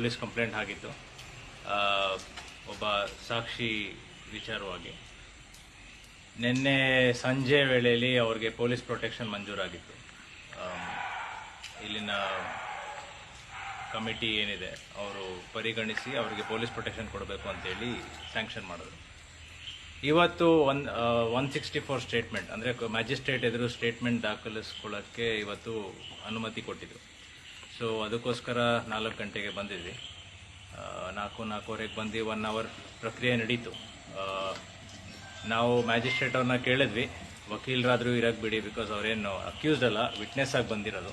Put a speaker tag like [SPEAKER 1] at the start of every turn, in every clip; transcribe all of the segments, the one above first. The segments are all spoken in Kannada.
[SPEAKER 1] ಪೊಲೀಸ್ ಕಂಪ್ಲೇಂಟ್ ಆಗಿತ್ತು ಒಬ್ಬ ಸಾಕ್ಷಿ ವಿಚಾರವಾಗಿ. ನಿನ್ನೆ ಸಂಜೆ ವೇಳೆಯಲ್ಲಿ ಅವ್ರಿಗೆ ಪೊಲೀಸ್ ಪ್ರೊಟೆಕ್ಷನ್ ಮಂಜೂರಾಗಿತ್ತು. ಇಲ್ಲಿನ ಕಮಿಟಿ ಏನಿದೆ ಅವರು ಪರಿಗಣಿಸಿ ಅವರಿಗೆ ಪೊಲೀಸ್ ಪ್ರೊಟೆಕ್ಷನ್ ಕೊಡಬೇಕು ಅಂತೇಳಿ ಸ್ಯಾಂಕ್ಷನ್ ಮಾಡಿದ್ರು. ಇವತ್ತು 164 ಸ್ಟೇಟ್ಮೆಂಟ್ ಅಂದರೆ ಮ್ಯಾಜಿಸ್ಟ್ರೇಟ್ ಎದುರು ಸ್ಟೇಟ್ಮೆಂಟ್ ದಾಖಲಿಸ್ಕೊಳ್ಳೋಕ್ಕೆ ಇವತ್ತು ಅನುಮತಿ ಕೊಟ್ಟಿದ್ರು. ಸೊ ಅದಕ್ಕೋಸ್ಕರ 4 ಗಂಟೆಗೆ ಬಂದಿದ್ವಿ. 4:45ಗೆ ಬಂದು 1 ಅವರ್ ಪ್ರಕ್ರಿಯೆ ನಡೀತು. ನಾವು ಮ್ಯಾಜಿಸ್ಟ್ರೇಟ್ ಅವ್ರನ್ನ ಕೇಳಿದ್ವಿ, ವಕೀಲರಾದರೂ ಇರಕ್ಕೆ ಬಿಡಿ, ಬಿಕಾಸ್ ಅವರೇನು ಅಕ್ಯೂಸ್ಡ್ ಅಲ್ಲ, ವಿಟ್ನೆಸ್ ಆಗಿ ಬಂದಿರೋದು.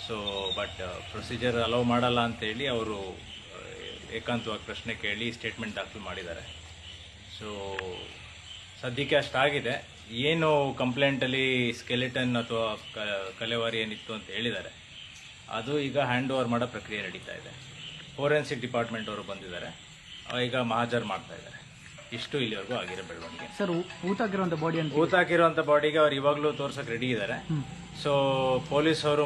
[SPEAKER 1] ಸೊ ಬಟ್ ಪ್ರೊಸೀಜರ್ ಅಲೌ ಮಾಡಲ್ಲ ಅಂತೇಳಿ ಅವರು ಏಕಾಂತವಾಗಿ ಪ್ರಶ್ನೆ ಕೇಳಿ ಸ್ಟೇಟ್ಮೆಂಟ್ ದಾಖಲು ಮಾಡಿದ್ದಾರೆ. ಸೊ ಸದ್ಯಕ್ಕೆ ಅಷ್ಟಾಗಿದೆ. ಏನು ಕಂಪ್ಲೇಂಟಲ್ಲಿ ಸ್ಕೆಲಿಟನ್ ಅಥವಾ ಕಲೆವಾರಿ ಏನಿತ್ತು ಅಂತ ಹೇಳಿದ್ದಾರೆ, ಅದು ಈಗ ಹ್ಯಾಂಡ್ ಓವರ್ ಮಾಡೋ ಪ್ರಕ್ರಿಯೆ ನಡೀತಾ ಇದೆ. ಫೋರೆನ್ಸಿಕ್ ಡಿಪಾರ್ಟ್ಮೆಂಟ್ ಅವರು ಬಂದಿದ್ದಾರೆ, ಈಗ ಮಹಾಜರ್ ಮಾಡ್ತಾ ಇದ್ದಾರೆ. ಇಷ್ಟು ಇಲ್ಲಿವರೆಗೂ ಆಗಿರೋ ಬೆಳವಣಿಗೆ.
[SPEAKER 2] ಸರ್,
[SPEAKER 1] ಊತಾಕಿರುವಂಥ ಬಾಡಿಗೆ ಅವ್ರು ಇವಾಗಲೂ ತೋರ್ಸಕ್ಕೆ ರೆಡಿ ಇದ್ದಾರೆ. ಸೊ ಪೊಲೀಸವರು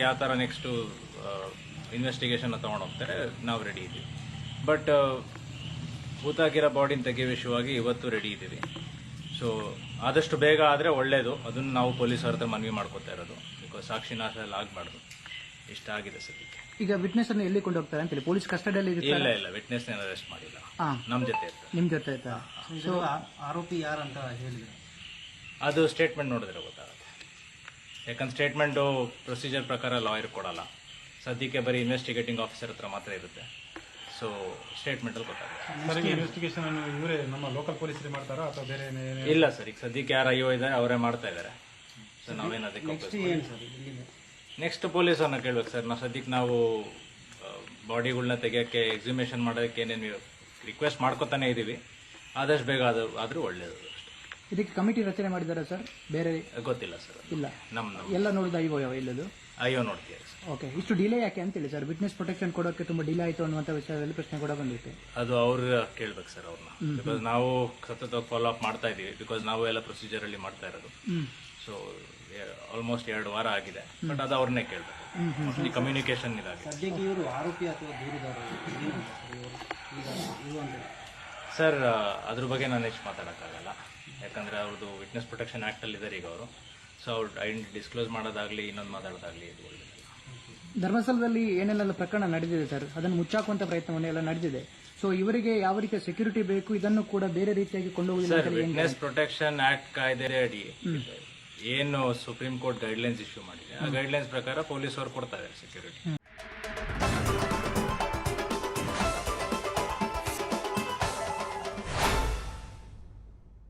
[SPEAKER 1] ಯಾವ ಥರ ನೆಕ್ಸ್ಟು ಇನ್ವೆಸ್ಟಿಗೇಷನ್ ತಗೊಂಡು ಹೋಗ್ತಾರೆ, ನಾವು ರೆಡಿ ಇದ್ದೀವಿ. ಬಟ್ ಊತಾಕಿರೋ ಬಾಡಿನ ತೆಗೆಯೋ ವಿಷಯವಾಗಿ ಇವತ್ತು ರೆಡಿ ಇದ್ದೀವಿ. ಸೊ ಆದಷ್ಟು ಬೇಗ ಆದರೆ ಒಳ್ಳೆಯದು. ಅದನ್ನು ನಾವು ಪೊಲೀಸರ ಹತ್ರ ಮನವಿ ಮಾಡ್ಕೋತಾ ಇರೋದು, ಬಿಕಾಸ್ ಸಾಕ್ಷಿ ನಾಶ ಎಲ್ಲ ಆಗಬಾರ್ದು. ಇಷ್ಟ ಆಗಿದೆ ಸದ್ಯಕ್ಕೆ.
[SPEAKER 2] ಈಗ ವಿಟ್ನೆಸ್ ಅನ್ನು ಎಲ್ಲಿ ಕೊಂಡು ಹೋಗ್ತಾರೆ ಅಂತ ಪೊಲೀಸ್ ಕಸ್ಟಡಿಯಲ್ಲಿ?
[SPEAKER 1] ಇಲ್ಲ, ವಿಟ್ನೆಸ್ ಅರೆಸ್ಟ್ ಮಾಡಿಲ್ಲ, ನಮ್ಮ ಜೊತೆ ಇರ್ತಾರೆ.
[SPEAKER 2] ನಿಮ್ಮ ಜೊತೆ ಇರ್ತಾರೆ.
[SPEAKER 3] ಸೊ ಆರೋಪಿ ಯಾರಂತ ಹೇಳಿದ್ರು?
[SPEAKER 1] ಅದು ಸ್ಟೇಟ್ಮೆಂಟ್ ನೋಡಿದ್ರೆ ಗೊತ್ತಾಗುತ್ತೆ. ಯಾಕಂದ್ರೆ ಸ್ಟೇಟ್ಮೆಂಟು ಪ್ರೊಸೀಜರ್ ಪ್ರಕಾರ ಲಾಯರ್ ಕೊಡಲ್ಲ, ಸದ್ಯಕ್ಕೆ ಬರೀ ಇನ್ವೆಸ್ಟಿಗೇಟಿಂಗ್ ಆಫೀಸರ್ ಹತ್ರ ಮಾತ್ರ ಇರುತ್ತೆ. ಸೊ ಸ್ಟೇಟ್ಮೆಂಟಲ್ಲಿ ಗೊತ್ತಾಗುತ್ತೆ.
[SPEAKER 4] ಇನ್ವೆಸ್ಟಿಗೇಷನ್ ಇವರೇ ನಮ್ಮ ಲೋಕಲ್ ಪೊಲೀಸರೇ ಮಾಡ್ತಾರಾ ಅಥವಾ ಬೇರೆ?
[SPEAKER 1] ಇಲ್ಲ ಸರ್, ಈಗ ಸದ್ಯಕ್ಕೆ ಯಾರು ಅಯ್ಯೋ ಇದ್ದಾರೆ ಅವರೇ ಮಾಡ್ತಾ ಇದ್ದಾರೆ. ಸೊ ನಾವೇನು ಅದಕ್ಕೆ ನೆಕ್ಸ್ಟ್ ಪೊಲೀಸರನ್ನ ಕೇಳ್ಬೇಕು ಸರ್. ಸದ್ಯಕ್ಕೆ ನಾವು ಬಾಡಿಗಳನ್ನ ತೆಗಿಯೋಕ್ಕೆ, ಎಕ್ಸಿಮೇಷನ್ ಮಾಡೋದಕ್ಕೆ ಏನೇನು ರಿಕ್ವೆಸ್ಟ್ ಮಾಡ್ಕೊತಾನೆ ಇದ್ದೀವಿ. ಆದಷ್ಟು ಬೇಗ ಆದರೂ ಒಳ್ಳೆಯದು.
[SPEAKER 2] ಇದಕ್ಕೆ ಕಮಿಟಿ ರಚನೆ ಮಾಡಿದ್ದಾರೆ ಸರ್? ಬೇರೆ
[SPEAKER 1] ಗೊತ್ತಿಲ್ಲ ಸರ್.
[SPEAKER 2] ಇಲ್ಲ,
[SPEAKER 1] ನಮ್ಮ
[SPEAKER 2] ಎಲ್ಲ ನೋಡಿದ ಇಲ್ಲದು
[SPEAKER 1] ಅಯ್ಯೋ ನೋಡ್ತೀವಿ.
[SPEAKER 2] ಓಕೆ, ಇಷ್ಟು ಡಿಲೇ ಯಾಕೆ ಅಂತೇಳಿ ಸರ್? ವಿಟ್ನೆಸ್ ಪ್ರೊಟೆಕ್ಷನ್ ಕೊಡೋಕೆ ತುಂಬಾ ಡಿಲೇ ಆಯಿತು ಅನ್ನುವಂಥ ವಿಷಯದಲ್ಲಿ ಪ್ರಶ್ನೆ ಕೂಡ ಬಂದಿತ್ತು.
[SPEAKER 1] ಅದು ಅವ್ರು ಕೇಳ್ಬೇಕು ಸರ್ ಅವ್ರನ್ನ, ಬಿಕಾಸ್ ನಾವು ಸತತವಾಗಿ ಫಾಲೋ ಅಪ್ ಮಾಡ್ತಾ ಇದೀವಿ. ಬಿಕಾಸ್ ನಾವು ಎಲ್ಲ ಪ್ರೊಸೀಜರ್ ಅಲ್ಲಿ ಮಾಡ್ತಾ ಇರೋದು. ಸೊ ಆಲ್ಮೋಸ್ಟ್ 2 ವಾರ ಆಗಿದೆ. ಬಟ್ ಅದು ಅವ್ರನ್ನೇ ಕೇಳ್ಬೇಕು. ಕಮ್ಯುನಿಕೇಶನ್ ಇದಾಗಿದೆ.
[SPEAKER 3] ಸದ್ಯಕ್ಕೆ ಇವರು ಆರೋಪಿ ಅಥವಾ ದೂರುದಾರ
[SPEAKER 1] ಸರ್, ಅದ್ರ ಬಗ್ಗೆ ನಾನು ಹೆಚ್ಚು ಮಾತಾಡೋಕ್ಕಾಗಲ್ಲ. ಯಾಕಂದ್ರೆ ಅವ್ರದ್ದು ವಿಟ್ನೆಸ್ ಪ್ರೊಟೆಕ್ಷನ್ ಆಕ್ಟ್ ಅಲ್ಲಿ ಇದ್ದಾರೆ ಈಗ ಅವರು. ಸೊ ಅವ್ರು ಐಡೆಂಟಿ ಡಿಸ್ಕ್ಲೋಸ್ ಮಾಡೋದಾಗ್ಲಿ, ಇನ್ನೊಂದು ಮಾತಾಡೋದಾಗ್ಲಿ ಇದು ಒಳ್ಳೆಯದು.
[SPEAKER 2] ಧರ್ಮಸ್ಥಳದಲ್ಲಿ ಏನೆಲ್ಲ ಪ್ರಕರಣ ನಡೆದಿದೆ ಸರ್, ಅದನ್ನು ಮುಚ್ಚಾಕುವಂತ ಪ್ರಯತ್ನವನ್ನೆಲ್ಲ ನಡೆದಿದೆ. ಸೊ ಇವರಿಗೆ ಯಾವ ರೀತಿಯ ಸೆಕ್ಯೂರಿಟಿ ಬೇಕು, ಇದನ್ನು ಕೂಡ ಬೇರೆ ರೀತಿಯಾಗಿ ಕೊಂಡೋಗುವುದಿಲ್ಲ.
[SPEAKER 1] ವಿಟ್ನೆಸ್ ಪ್ರೊಟೆಕ್ಷನ್ ಆಕ್ಟ್ ಕಾಯ್ದೆ ಅಡಿ ಏನು ಸುಪ್ರೀಂ ಕೋರ್ಟ್ ಗೈಡ್ಲೈನ್ಸ್ ಇಶ್ಯೂ ಮಾಡಿದೆ, ಆ ಗೈಡ್ಲೈನ್ಸ್ ಪ್ರಕಾರ ಪೊಲೀಸರು ಕೊಡ್ತಾ ಇದ್ದಾರೆ ಸೆಕ್ಯೂರಿಟಿ.